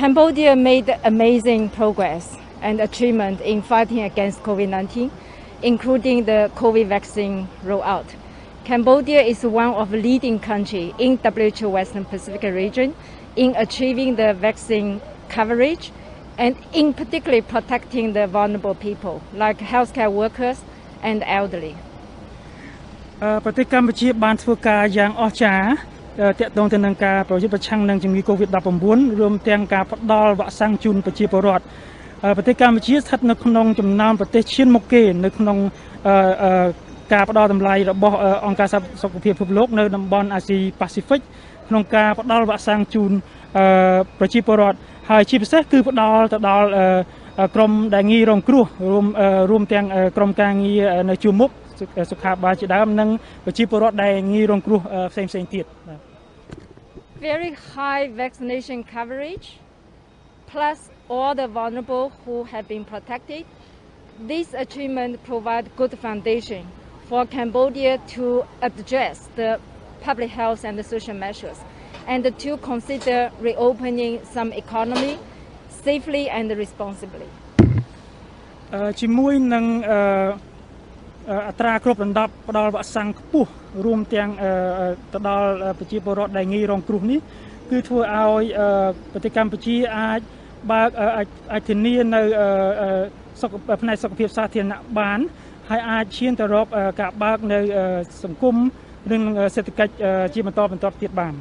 Cambodia made amazing progress and achievement in fighting against COVID-19, including the COVID vaccine rollout. Cambodia is one of the leading countries in WHO Western Pacific region in achieving the vaccine coverage and in particular protecting the vulnerable people like healthcare workers and elderly. ប្រទេសកម្ពុជាបានធ្វើការយ៉ាងអស្ចារ្យទាក់ទងទៅនឹងការប្រយុទ្ធប្រឆាំងនឹងជំងឺ COVID-19 រួមទាំងការផ្ដល់វ៉ាក់សាំងជូនប្រជាពលរដ្ឋប្រទេសកម្ពុជាស្ថិតនៅក្នុងចំណោមប្រទេសឈានមុខគេនៅក្នុងការផ្ដល់តម្លៃរបស់អង្គការសុខភាពពិភពលោកនៅតំបន់អាស៊ីប៉ាស៊ីហ្វិកក្នុងការផ្ដល់វ៉ាក់សាំងជូនប្រជាពលរដ្ឋហើយជាពិសេសគឺផ្ដល់ទៅដល់ក្រុមដែលងាយរងគ្រោះរួមទាំងក្រុមការងារនៅជួរមុខសុខាភិបាលជាដើមនិងប្រជាពលរដ្ឋដែលងាយរងគ្រោះផ្សេងៗទៀត Very high vaccination coverage plus all the vulnerable who have been protected. This achievement provides good foundation for Cambodia to address the public health and the social measures and to consider reopening some economy safely and responsibly. ជាមួយនឹងអត្រាគ្រប់លំដាប់ផ្ដល់វ៉ាក់សាំងខ្ពស់រួមទាំងទៅដល់ប្រជាពលរដ្ឋដែលងាយរងគ្រោះនេះគឺធ្វើឲ្យប្រទេសកម្ពុជាអាចបើកអាចធានានៅផ្នែកសុខភាពសាធារណៈបានហើយអាចឈានទៅរកការបើកនៅសង្គមនិងសេដ្ឋកិច្ចជាបន្តបន្ទាប់ទៀតបាន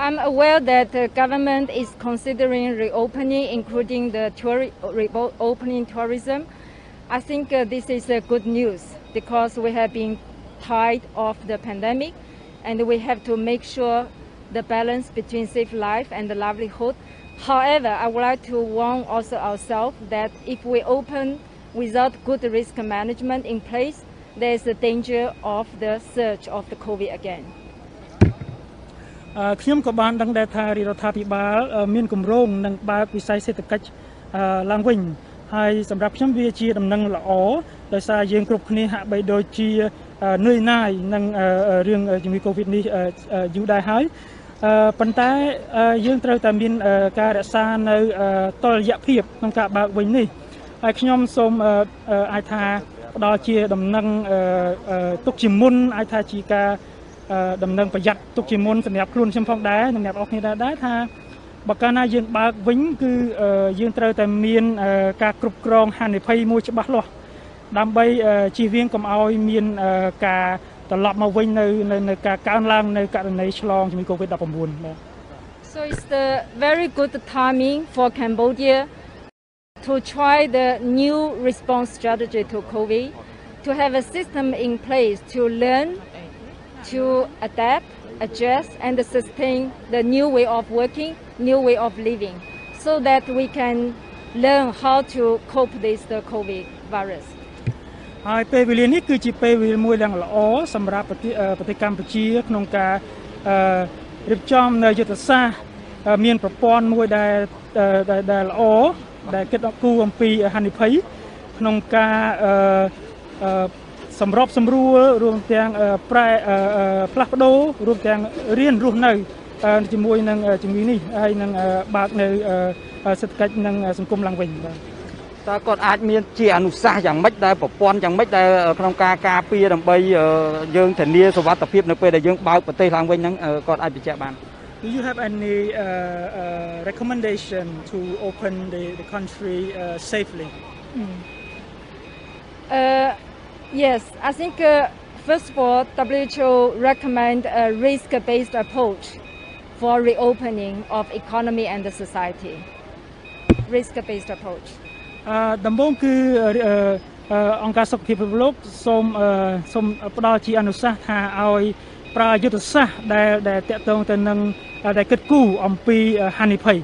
I'm aware that the government is considering reopening, including the reopening tourism. I think this is good news because we have been tired of the pandemic and we have to make sure the balance between safe life and the livelihood. However, I would like to warn also ourselves that if we open without good risk management in place, there is a danger of the surge of the COVID again. ខ្ញុំក៏បានដឹងដែរថារដ្ឋាភិបាលមានគម្រោងនឹងបើកវិស័យសេដ្ឋកិច្ចឡើងវិញហើយសម្រាប់ខ្ញុំវាជាដំណឹងល្អដោយសារយើងគ្រប់គ្នាហាក់បីដូចជានឿយណាយនឹងរឿងជំងឺ COVID នេះយូរដែរហើយប៉ុន្តែយើងត្រូវតែមានការរក្សានៅតុល្យភាពក្នុងការបើកវិញនេះហើយខ្ញុំសូមអាចថាផ្ដល់ជាដំណឹងទុកជាមុនអាចថាជាការដំណឹងប្រយ័ត្នទុកជាមុនសម្រាប់ខ្លួនខ្ញុំផងដែរនិងអ្នកនរគ្នាដែរថាបើកាលណាយើងបើកវិញគឺយើងត្រូវតែមានការគ្រប់គ្រងហានិភ័យមួយច្បាស់លាស់ដើម្បីជៀសវាងកុំឲ្យមានការត្រឡប់មកវិញនៅការកើនឡើងនៅករណីឆ្លងជំងឺ COVID-19 So it's the very good timing for Cambodia to try the new response strategy to COVID, to have a system in place to learn, to adapt, adjust and sustain the new way of working, new way of living, so that we can learn how to cope with the COVID virus. ហើយពេលវេលានេះគឺជាពេលវេលាមួយយ៉ាងល្អសម្រាប់ប្រទេសកម្ពុជាក្នុងការរៀបចំនៅយុទ្ធសាស្ត្រមានប្រព័ន្ធមួយដែលល្អដែលគិតគូរអំពីហានិភ័យក្នុងការសម្របសម្រួលរួមទាំងផ្លាស់ប្ដូររួមទាំងរៀនរស់នៅជាមួយនឹងជំងឺនេះហើយនឹងបើកនៅសេដ្ឋកិច្ចនិងសង្គមឡើងវិញបាទ តើគាត់អាចមានជាអនុសាសន៍យ៉ាងម៉េចដែលប្រព័ន្ធយ៉ាងម៉េចដែលក្នុងការការពារដើម្បីយើងធានាសុវត្ថិភាពនៅពេលដែលយើងបើកប្រទេសឡើងវិញហ្នឹងគាត់អាចបញ្ជាក់បាន Do you have any recommendation to open the country safely? Yes, I think first of all, WHO recommend a risk-based approach for reopening of economy and the society. Risk-based approach. ដំបូងគឺអង្គការសុខភាពពិភពលោកសូមផ្ដល់ជាអនុសាសន៍ថាឲ្យប្រើយុទ្ធសាស្ត្រដែលតាក់ទងទៅនឹងដែលគិតគូរអំពីហានិភ័យ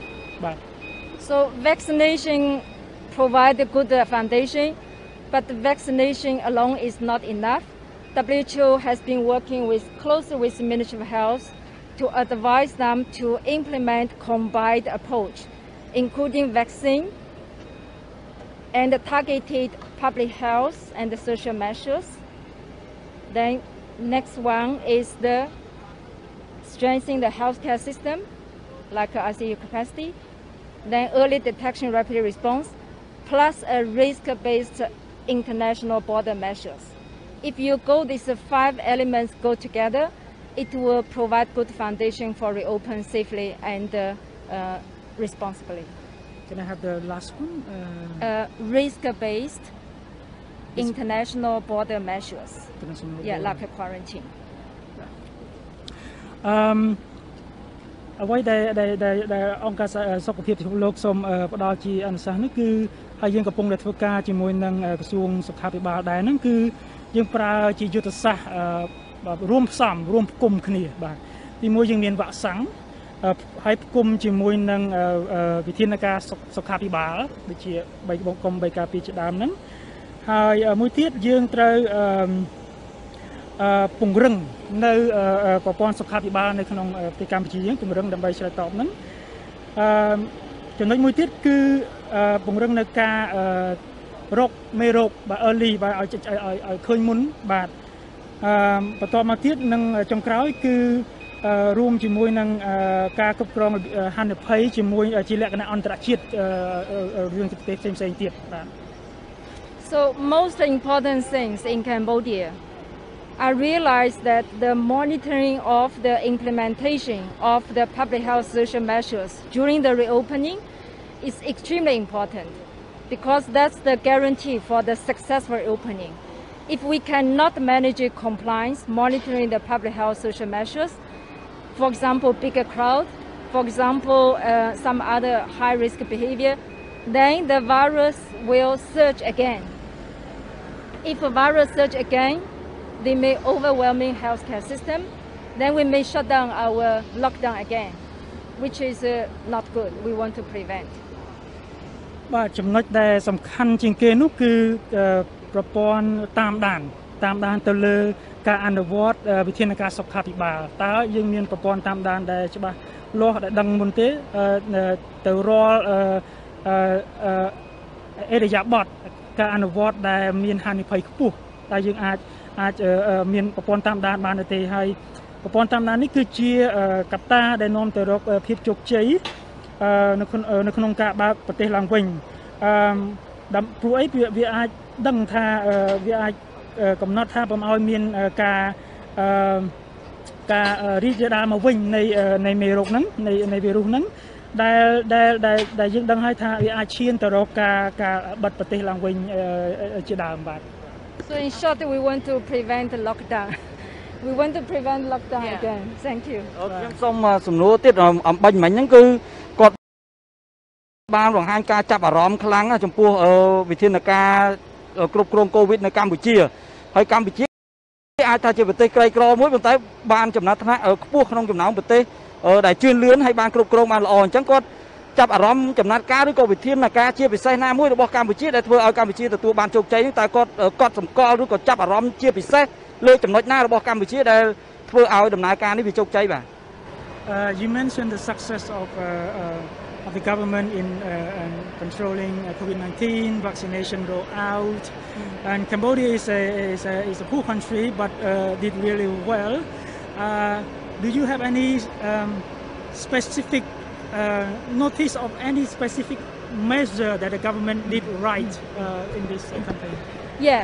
បាទ So vaccination provide a good foundation, but vaccination alone is not enough. WHO has been working closely with the Ministry of Health to advise them to implement combined approach, including vaccine and targeted public health and the social measures. Then next one is the strengthening the healthcare system, like ICU capacity, then early detection, rapid response, plus a risk-based international border measures. If you go, these 5 elements go together, it will provide good foundation for reopen safely and responsibly. Can I have the last one? Risk-based international border measures. Like a quarantine. អ្វីដែលអង្គការសុខភាពពិភពលោកសូមផ្ដល់ជាអនុសាសន៍នេះគឺហើយយើងកំពុងតែធ្វើការជាមួយនឹងក្រសួងសុខាភិបាលដែរហ្នឹងគឺយើងប្រើជាយុទ្ធសាស្ត្ររួមផ្សំរួមផ្គុំគ្នាបាទទីមួយយើងមានវ៉ាក់សាំងហើយផ្គុំជាមួយនឹងវិធានការសុខាភិបាលដូចជា3ការពារជាដើមហ្នឹងហើយមួយទៀតយើងត្រូវពង្រឹងនៅប្រព័ន្ធសុខាភិបាលនៅក្នុងប្រទេសកម្ពុជាយើងពង្រឹងដើម្បីឆ្លើយតបហ្នឹងចំណុចមួយទៀតគឺពង្រឹងនៅការរកមេរោគបាទ early បាទឲ្យឃើញមុនបាទបន្តមកទៀតនឹងចុងក្រោយគឺរួមជាមួយនឹងការគ្រប់គ្រងហានិភ័យជាមួយជាលក្ខណៈអន្តរជាតិរឿងប្រទេសផ្សេងៗទៀតបាទ So most important things in Cambodia, I realized that the monitoring of the implementation of the public health social measures during the reopening is extremely important because that's the guarantee for the successful reopening. If we cannot manage compliance, monitoring the public health social measures, for example, bigger crowd, for example, some other high-risk behavior, then the virus will surge again. If the virus surge again, they may overwhelming healthcare system, then we may shut down our lockdown again, which is not good. We want to prevent. បាទចំណុចដែលសំខាន់ជាងគេនោះគឺប្រព័ន្ធតាមដានទៅលើការអនុវត្តវិធានការសុខាភិបាលតើយើងមានប្រព័ន្ធតាមដានដែលច្បាស់លាស់ដែលដឹងមុនទេទៅរាល់អេរិយាបថការអនុវត្តដែលមានហានិភ័យខ្ពស់តែយើងអាចមានប្រព័ន្ធតាមដានបានទេហើយប្រព័ន្ធតាមដាននេះគឺជាកត្តាដែលនាំទៅរកភាពជោគជ័យនៅក្នុងការបើកប្រទេសឡើងវិញព្រោះអីវាអាចដឹងថាវាអាចកំណត់ថាបំឲ្យមានការរីករាលដាលមកវិញនៃមេរោគហ្នឹងនៃវីរុសហ្នឹងដែលយើងដឹងហើយថាវាអាចឈានទៅរកការបិទប្រទេសឡើងវិញជាដើមបាទ So in short, we want to prevent the lockdown. We want to prevent lockdown again. Thank you. ខ្ញុំសូមសំណួរទៀតអំបញ្ញមិញហ្នឹងគឺគាត់បានបង្ហាញការចាប់អារម្មណ៍ខ្លាំងចំពោះវិធានការគ្រប់គ្រងកូវីដនៅកម្ពុជាហើយកម្ពុជាអាចថាជាប្រទេសក្រីក្រមួយប៉ុន្តែបានចំណាត់ថ្នាក់ខ្ពស់ក្នុងចំណោមប្រទេសដែលជឿនលឿនហើយបានគ្រប់គ្រងបានល្អអញ្ចឹងគាត់ចាប់អារម្មណ៍ចំណាត់ការឬក៏វិធានការជាពិសេសណាមួយរបស់កម្ពុជាដែលធ្វើឲ្យកម្ពុជាទទួលបានជោគជ័យនេះតើគាត់សម្គាល់ឬក៏ចាប់អារម្មណ៍ជាពិសេសលើចំណុចណារបស់កម្ពុជាដែលធ្វើឲ្យដំណើរការនេះវាជោគជ័យបាទ You mentioned the success of the government in controlling COVID-19, vaccination rollout, and Cambodia is a poor country but did really well. Do you have any specific notice of any specific measure that the government did right in this campaign? Yeah,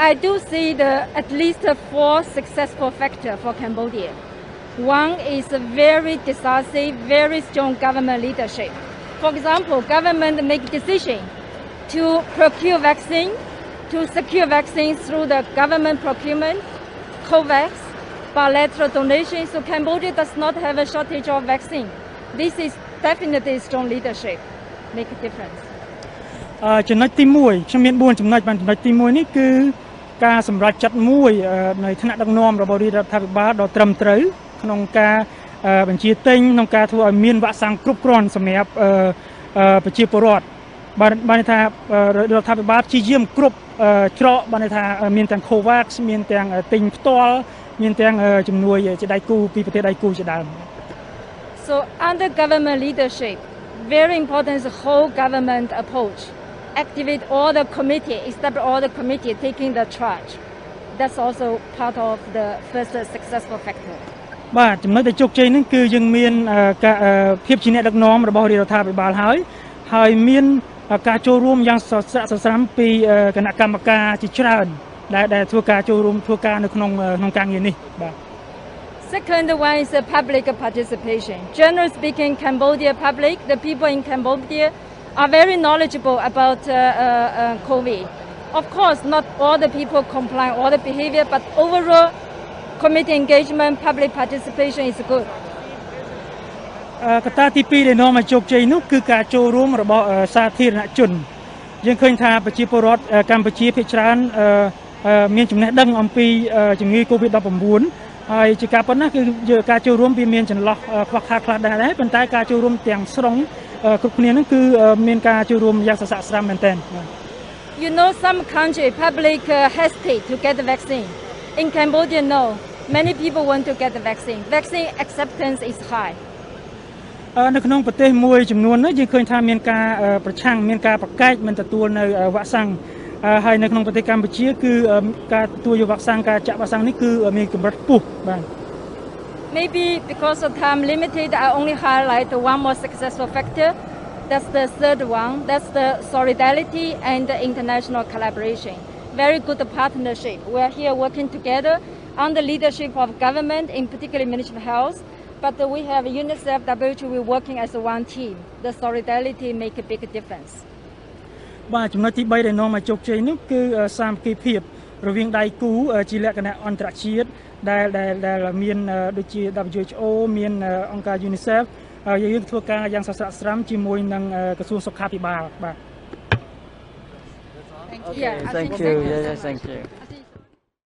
I do see at least 4 successful factors for Cambodia. One is a very decisive, very strong government leadership. For example, government make decision to procure vaccine, to secure vaccine through the government procurement, COVAX, bilateral donation. So Cambodia does not have a shortage of vaccine. This is definitely strong leadership, make a difference. ចំណុចទី1ខ្ញុំមាន4ចំណុចបានចំណុចទី1នេះគឺការសម្រេចចិត្តមួយនៃថ្នាក់ដឹកនាំរបស់រដ្ឋាភិបាលដ៏ត្រឹមត្រូវក្នុងការបញ្ជាទិញក្នុងការធ្វើឲ្យមានវ៉ាក់សាំងគ្រប់គ្រាន់សម្រាប់ប្រជាពលរដ្ឋបានថារដ្ឋាភិបាលព្យាយាមគ្រប់ច្រកបានថាមានទាំង COVAX មានទាំងទិញផ្ទាល់មានទាំងជំនួយជាដៃគូពីប្រទេសដៃគូជាដើម So under government leadership, very important is the whole government approach. Activate all the committee, establish all the committee taking the charge. That's also part of the first successful factor. បាទចំណុចដែលជោគជ័យហ្នឹងគឺយើងមានភាពជាអ្នកដឹកនាំរបស់រាជរដ្ឋាភិបាលហើយមានការចូលរួមយ៉ាងសស្រាំពីគណៈកម្មការជាច្រើនដែលធ្វើការចូលរួមធ្វើការនៅក្នុងការងារនេះបាទ Second one is the public participation. Generally speaking, Cambodia public, the people in Cambodia are very knowledgeable about COVID. Of course, not all the people comply, all the behavior, but overall community engagement, public participation is good. កត្តាទី2ដែលនាំមកជោគជ័យនោះគឺការចូលរួមរបស់សាធារណជនយើងឃើញថាប្រជាពលរដ្ឋកម្ពុជាភាគច្រើនមានចំណេះដឹងអំពីជំងឺ COVID-19 ហើយជាការប៉ុណ្ណាគឺការចូលរួមវាមានចន្លោះខ្វះខាតខ្លះដែរប៉ុន្តែការចូលរួមទាំងស្រុងគ្រប់គ្នានឹងគឺមានការចូលរួមយ៉ាងសស្រាក់ស្រាំមែនទែន You know, some country public hesitate to get the vaccine. In Cambodia, no. Many people want to get the vaccine. Vaccine acceptance is high. នៅក្នុងប្រទេសមួយចំនួននោះយើងឃើញថាមានការប្រឆាំងមានការប្រកែកមិនទទួលនៅវ៉ាក់សាំងហើយនៅក្នុងប្រទេសកម្ពុជាគឺការទទួលយកវ៉ាក់សាំងការចាក់វ៉ាក់សាំងនេះគឺមានកម្រិតខ្ពស់បាទ Maybe because of time limited, I only highlight one more successful factor. That's the third one. That's the solidarity and the international collaboration. Very good partnership. We are here working together under leadership of government, in particular Ministry of Health. But we have UNICEF, WHO, we're working as one team. The solidarity make a big difference. បាទចំណុចទី3ដែលនាំមកជោគជ័យនោះគឺសាមគ្គីភាពរវាងដៃគូជាលក្ខណៈអន្តរជាតិដែលមានដូចជា WHO មានអង្គការ UNICEF យើងធ្វើការយ៉ាងសស្រាក់ស្រាំជាមួយនឹងក្រសួងសុខាភិបាលបាទ Thank you. Thank you.